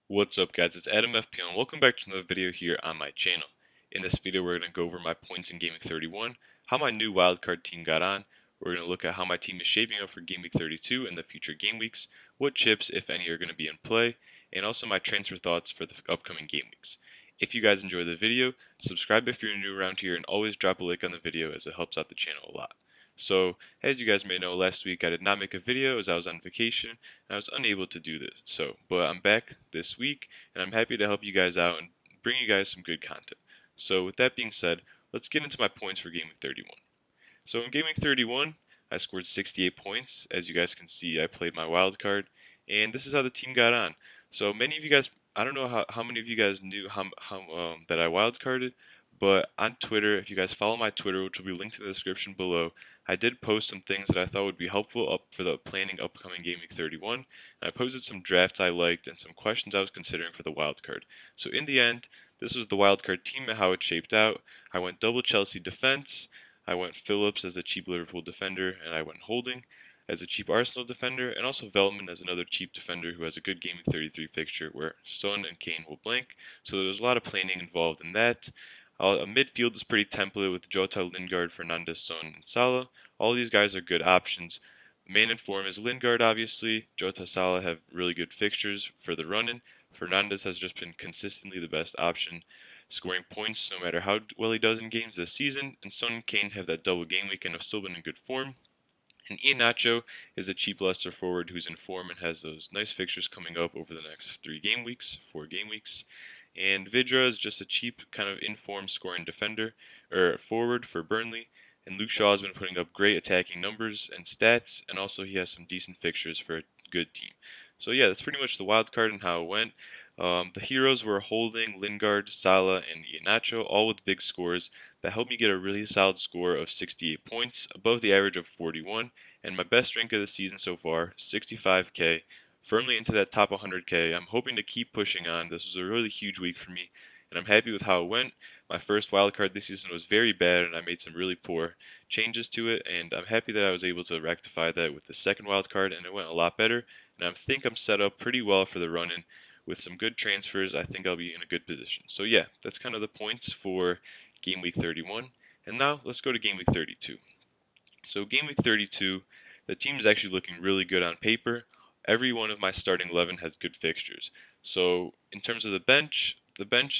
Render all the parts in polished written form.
What's up guys, it's Adam FPL and welcome back to another video here on my channel. In this video we're going to go over my points in Game Week 31, how my new wildcard team got on, we're going to look at how my team is shaping up for Game Week 32 and the future game weeks, what chips, if any, are going to be in play, and also my transfer thoughts for the upcoming game weeks. If you guys enjoy the video, subscribe if you're new around here and always drop a like on the video as it helps out the channel a lot. So, as you guys may know, last week I did not make a video as I was on vacation and I was unable to do this. But I'm back this week and I'm happy to help you guys out and bring you guys some good content. So, with that being said, let's get into my points for Game Week 31. So, in Game Week 31, I scored 68 points. As you guys can see, I played my wild card, and this is how the team got on. So, many of you guys, I don't know how many of you guys knew that I wild carded, but on Twitter, if you guys follow my Twitter, which will be linked in the description below, I did post some things that I thought would be helpful up for the planning upcoming Game Week 31. And I posted some drafts I liked and some questions I was considering for the wild card. So in the end, this was the wild card team and how it shaped out. I went double Chelsea defense, I went Phillips as a cheap Liverpool defender, and I went Holding as a cheap Arsenal defender, and also Veltman as another cheap defender who has a good Game Week 33 fixture where Son and KANE will blank. So there was a lot of planning involved in that. A midfield is pretty template with Jota, Lingard, Fernandes, Son, and Salah. All these guys are good options. The main in form is Lingard, obviously. Jota, Salah have really good fixtures for the run-in. Fernandes has just been consistently the best option, scoring points no matter how well he does in games this season. And Son and KANE have that double game week and have still been in good form. And Neto is a cheap Leicester forward who's in form and has those nice fixtures coming up over the next 4 game weeks. And Vidra is just a cheap kind of in-form scoring defender or forward for Burnley. And Luke Shaw has been putting up great attacking numbers and stats, and also he has some decent fixtures for a good team. So yeah, that's pretty much the wild card and how it went. The heroes were Holding, Lingard, Salah, and Iheanacho, all with big scores that helped me get a really solid score of 68 points, above the average of 41, and my best rank of the season so far, 65k, firmly into that top 100k. I'm hoping to keep pushing on. This was a really huge week for me, and I'm happy with how it went. My first wildcard this season was very bad, and I made some really poor changes to it, and I'm happy that I was able to rectify that with the second wildcard, and it went a lot better, and I think I'm set up pretty well for the run-in. With some good transfers, I think I'll be in a good position. So yeah, that's kind of the points for Game Week 31. And now let's go to Game Week 32. So Game Week 32, the team is actually looking really good on paper. Every one of my starting 11 has good fixtures. So in terms of the bench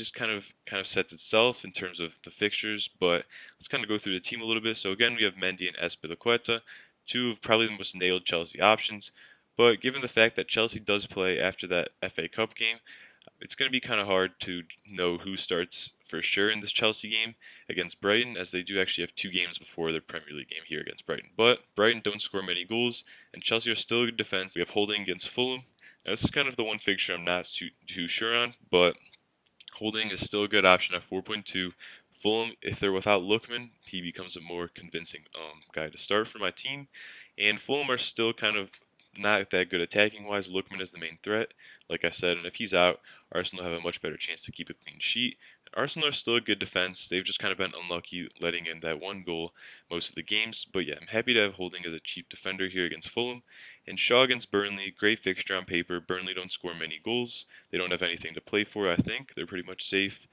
is kind of sets itself in terms of the fixtures, but let's kind of go through the team a little bit. So again, we have Mendy and Azpilicueta, two of probably the most nailed Chelsea options. But given the fact that Chelsea does play after that FA Cup game, it's going to be kind of hard to know who starts for sure in this Chelsea game against Brighton, as they do actually have 2 games before their Premier League game here against Brighton. But Brighton don't score many goals, and Chelsea are still a good defense. We have Holding against Fulham. Now, this is kind of the one fixture I'm not too sure on, but Holding is still a good option at 4.2. Fulham, if they're without Lookman, he becomes a more convincing guy to start for my team. And Fulham are still kind of not that good attacking-wise. Lookman is the main threat, like I said, and if he's out, Arsenal have a much better chance to keep a clean sheet. Arsenal are still a good defense. They've just kind of been unlucky letting in that one goal most of the games. But yeah, I'm happy to have Holding as a cheap defender here against Fulham. And Shaw against Burnley, great fixture on paper. Burnley don't score many goals. They don't have anything to play for, I think. They're pretty much safe.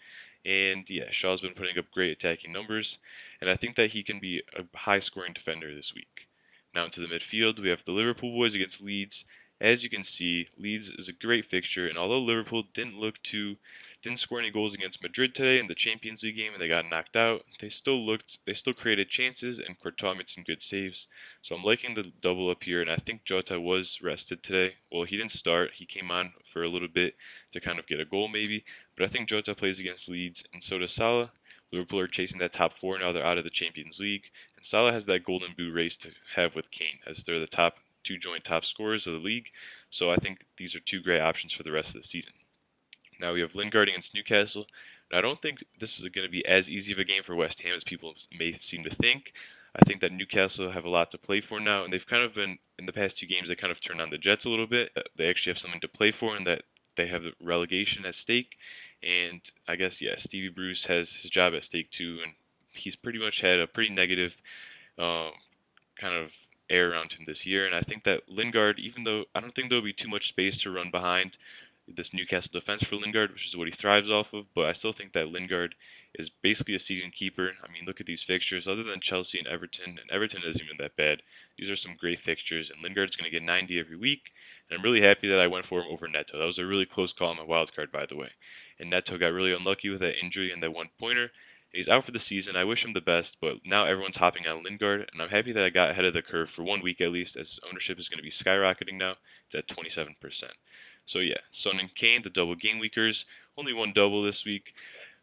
And yeah, Shaw's been putting up great attacking numbers. And I think that he can be a high-scoring defender this week. Now into the midfield, we have the Liverpool boys against Leeds. As you can see, Leeds is a great fixture, and although Liverpool didn't score any goals against Madrid today in the Champions League game and they got knocked out, they still created chances, and Courtois made some good saves. So I'm liking the double up here, and I think Jota was rested today. Well, he didn't start. He came on for a little bit to kind of get a goal maybe, but I think Jota plays against Leeds, and so does Salah. Liverpool are chasing that top 4 now. They're out of the Champions League, and Salah has that golden boot race to have with KANE, as they're the top 2 joint top scorers of the league. So I think these are 2 great options for the rest of the season. Now we have Lingard against Newcastle. Now I don't think this is going to be as easy of a game for West Ham as people may seem to think. I think that Newcastle have a lot to play for now, and they've kind of been, in the past 2 games, they kind of turned on the Jets a little bit. They actually have something to play for, and that they have the relegation at stake. And I guess, yeah, Stevie Bruce has his job at stake too, and he's pretty much had a pretty negative kind of air around him this year. And I think that Lingard, even though I don't think there'll be too much space to run behind, this Newcastle defense for Lingard, which is what he thrives off of, but I still think that Lingard is basically a season keeper. I mean, look at these fixtures. Other than Chelsea and Everton isn't even that bad. These are some great fixtures, and Lingard's going to get 90 every week, and I'm really happy that I went for him over Neto. That was a really close call on my wildcard, by the way. And Neto got really unlucky with that injury and that one-pointer. He's out for the season. I wish him the best, but now everyone's hopping on Lingard, and I'm happy that I got ahead of the curve for 1 week at least, as his ownership is going to be skyrocketing now. It's at 27%. So yeah, Son and Kane, the double game weekers, only one double this week.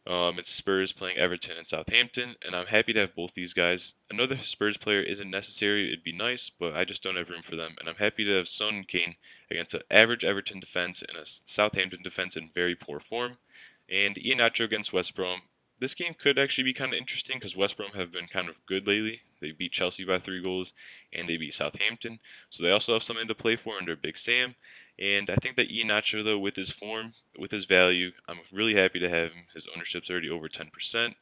It's Spurs playing Everton and Southampton, and I'm happy to have both these guys. Another Spurs player isn't necessary, it'd be nice, but I just don't have room for them, and I'm happy to have Son and Kane against an average Everton defense and a Southampton defense in very poor form, and Iheanacho against West Brom. This game could actually be kind of interesting because West Brom have been kind of good lately. They beat Chelsea by 3 goals, and they beat Southampton, so they also have something to play for under Big Sam. And I think that Iheanacho, though, with his form, with his value, I'm really happy to have him. His ownership's already over 10%.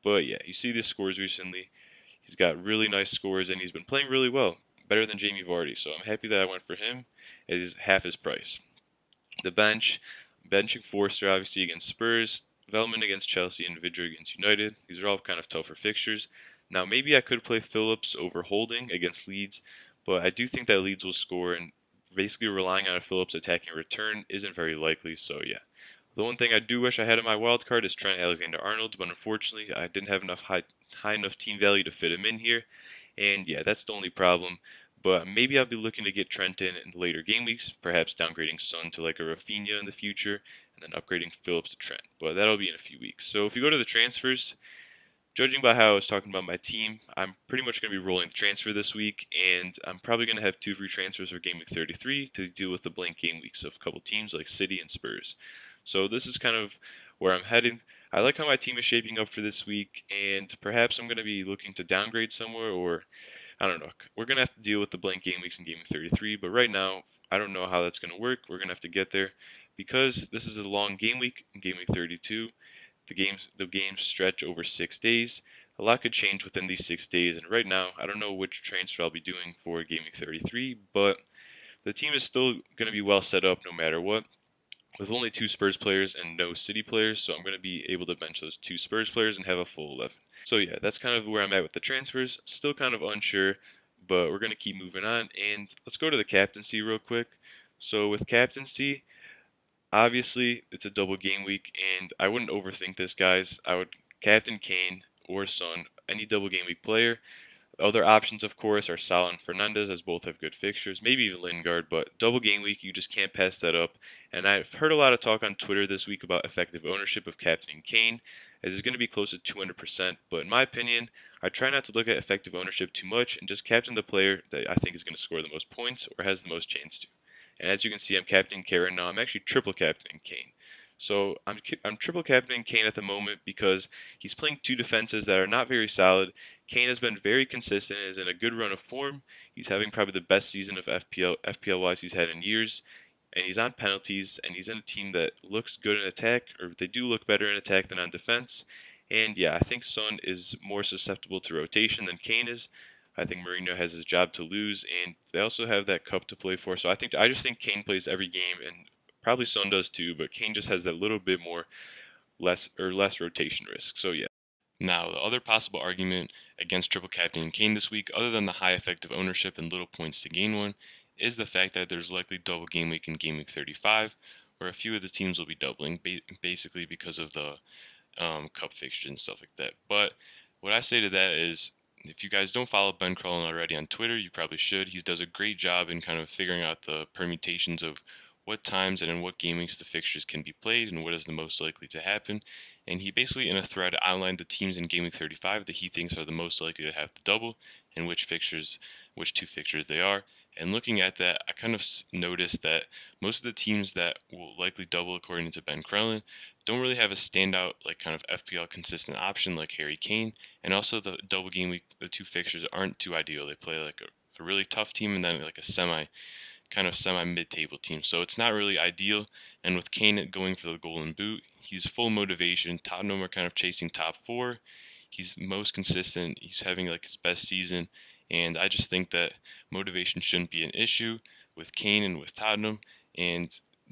But yeah, you see these scores recently. He's got really nice scores, and he's been playing really well, better than Jamie Vardy. So I'm happy that I went for him as he's half his price. The benching Forster obviously against Spurs, Veltman against Chelsea, and Vidra against United. These are all kind of tougher fixtures. Now maybe I could play Phillips over Holding against Leeds, but I do think that Leeds will score, and basically relying on a Phillips attacking return isn't very likely, so yeah. The one thing I do wish I had in my wild card is Trent Alexander-Arnold, but unfortunately I didn't have enough high enough team value to fit him in here, and yeah, that's the only problem. But maybe I'll be looking to get Trent in the later game weeks, perhaps downgrading Son to like a Rafinha in the future, and then upgrading Phillips to Trent. But that'll be in a few weeks. So if you go to the transfers, judging by how I was talking about my team, I'm pretty much going to be rolling the transfer this week, and I'm probably going to have 2 free transfers for Game Week 33 to deal with the blank game weeks of a couple teams like City and Spurs. So this is kind of where I'm heading. I like how my team is shaping up for this week, and perhaps I'm going to be looking to downgrade somewhere, or I don't know. We're going to have to deal with the blank game weeks in Game Week 33, but right now, I don't know how that's going to work. We're going to have to get there because this is a long game week in Game Week 32. The games stretch over 6 days. A lot could change within these 6 days, and right now, I don't know which transfer I'll be doing for Game Week 33, but the team is still going to be well set up no matter what, with only 2 Spurs players and no City players, so I'm going to be able to bench those 2 Spurs players and have a full 11. So yeah, that's kind of where I'm at with the transfers. Still kind of unsure, but we're going to keep moving on, and let's go to the captaincy real quick. So with captaincy, obviously it's a double game week, and I wouldn't overthink this, guys. I would captain Kane or Son, any double game week player. Other options, of course, are Salah and Fernandez, as both have good fixtures, maybe even Lingard, but double game week, you just can't pass that up. And I've heard a lot of talk on Twitter this week about effective ownership of captaining Kane, as it's going to be close to 200%, but in my opinion, I try not to look at effective ownership too much and just captain the player that I think is going to score the most points or has the most chance to. And as you can see, I'm captaining Kane now. I'm actually triple captaining Kane. So I'm triple captaining Kane at the moment because he's playing 2 defenses that are not very solid. Kane has been very consistent and is in a good run of form. He's having probably the best season of FPL-wise he's had in years. And he's on penalties, and he's in a team that looks good in attack, or they do look better in attack than on defense. And yeah, I think Son is more susceptible to rotation than Kane is. I think Mourinho has his job to lose, and they also have that cup to play for. So I just think Kane plays every game, and probably Son does too, but Kane just has that little bit more less rotation risk. So yeah. Now, the other possible argument against triple captaining Kane this week, other than the high effective ownership and little points to gain one, is the fact that there's likely double game week in Game Week 35, where a few of the teams will be doubling, basically because of the cup fixtures and stuff like that. But what I say to that is, if you guys don't follow Ben Crellin already on Twitter, you probably should. He does a great job in kind of figuring out the permutations of what times and in what game weeks the fixtures can be played and what is the most likely to happen. And he basically, in a thread, outlined the teams in Game Week 35 that he thinks are the most likely to have the double and which 2 fixtures they are. And looking at that, I kind of noticed that most of the teams that will likely double, according to Ben Crellin, don't really have a standout, like kind of FPL consistent option like Harry Kane. And also the double game week, the 2 fixtures aren't too ideal. They play like a really tough team and then like a semi mid-table team. So it's not really ideal. And with Kane going for the golden boot, he's full motivation. Tottenham are kind of chasing top 4. He's most consistent. He's having like his best season. And I just think that motivation shouldn't be an issue with Kane and with Tottenham. And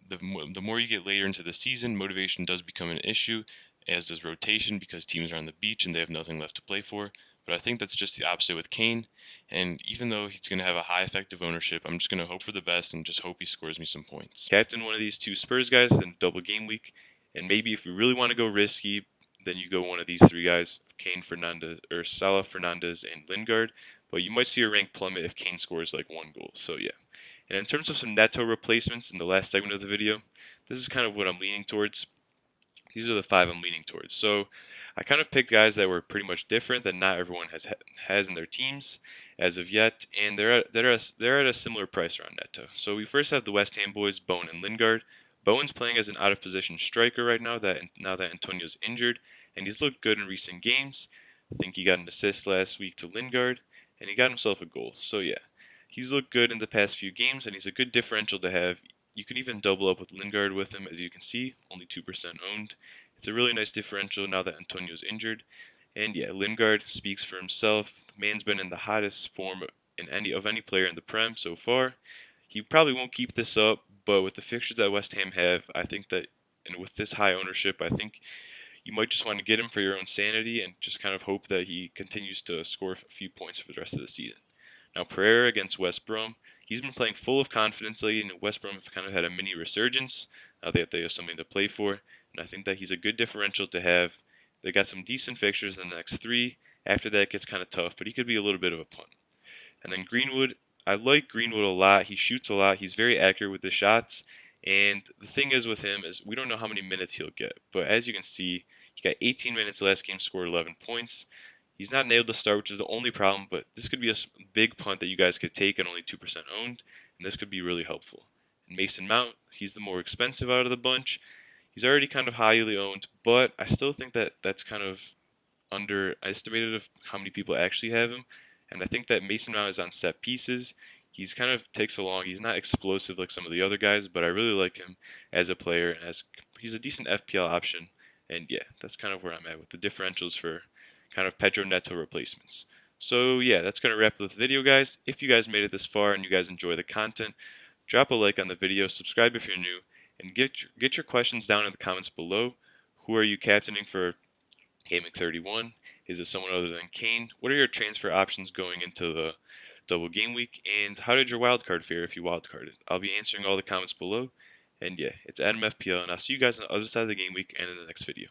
the more you get later into the season, motivation does become an issue, as does rotation, because teams are on the beach and they have nothing left to play for. But I think that's just the opposite with KANE, and even though he's going to have a high effective ownership, I'm just going to hope for the best and just hope he scores me some points. Captain one of these two Spurs guys in double game week, and maybe if you really want to go risky, then you go one of these three guys, KANE, Fernandez, or Salah, Fernandez, and Lingard. But you might see your rank plummet if KANE scores like 1 goal. So yeah. And in terms of some Neto replacements in the last segment of the video, this is kind of what I'm leaning towards. These are the 5 I'm leaning towards. So I kind of picked guys that were pretty much different that not everyone has in their teams as of yet, and they're at a similar price around Neto. So we first have the West Ham boys, Bowen and Lingard. Bowen's playing as an out of position striker right now that Antonio's injured, and he's looked good in recent games. I think he got an assist last week to Lingard, and he got himself a goal. So yeah, he's looked good in the past few games, and he's a good differential to have. You can even double up with Lingard with him, as you can see, only 2% owned. It's a really nice differential now that Antonio's injured. And yeah, Lingard speaks for himself. The man's been in the hottest form of any player in the Prem so far. He probably won't keep this up, but with the fixtures that West Ham have, I think that, and with this high ownership, I think you might just want to get him for your own sanity and just kind of hope that he continues to score a few points for the rest of the season. Now, Pereira against West Brom, he's been playing full of confidence lately, and West Brom have kind of had a mini resurgence now that they have something to play for, and I think that he's a good differential to have. They got some decent fixtures in the next 3. After that, it gets kind of tough, but he could be a little bit of a punt. And then Greenwood, I like Greenwood a lot. He shoots a lot. He's very accurate with the shots, and the thing is with him is we don't know how many minutes he'll get, but as you can see, he got 18 minutes last game, scored 11 points. He's not nailed to start, which is the only problem, but this could be a big punt that you guys could take and only 2% owned, and this could be really helpful. And Mason Mount, he's the more expensive out of the bunch. He's already kind of highly owned, but I still think that that's kind of underestimated of how many people actually have him, and I think that Mason Mount is on set pieces. He's kind of takes along. He's not explosive like some of the other guys, but I really like him as a player, and as he's a decent FPL option, and yeah, that's kind of where I'm at with the differentials for kind of Pedro Neto replacements. So yeah, that's going to wrap up the video, guys. If you guys made it this far and you guys enjoy the content, drop a like on the video, subscribe if you're new, and get your questions down in the comments below. Who are you captaining for GameWeek 31? Is it someone other than KANE? What are your transfer options going into the double game week? And how did your wildcard fare if you wildcarded? I'll be answering all the comments below. And yeah, it's Adam FPL, and I'll see you guys on the other side of the game week and in the next video.